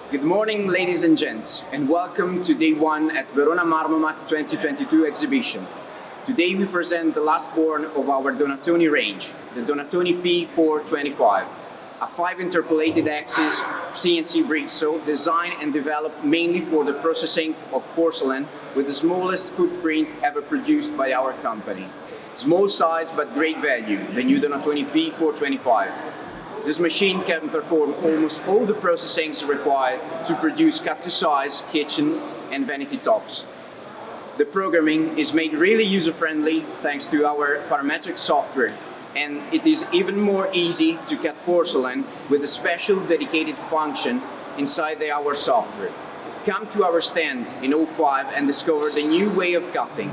Good morning, ladies and gents, and welcome to day one at Verona Marmomat 2022 exhibition. Today we present the last born of our Donatoni range, the Donatoni P425, a 5 interpolated axis CNC bridge saw designed and developed mainly for the processing of porcelain with the smallest footprint ever produced by our company. Small size but great value, the new Donatoni P425. This machine can perform almost all the processings required to produce cut-to-size kitchen and vanity tops. The programming is made really user-friendly thanks to our parametric software, and it is even more easy to cut porcelain with a special dedicated function inside our software. Come to our stand in 05 and discover the new way of cutting.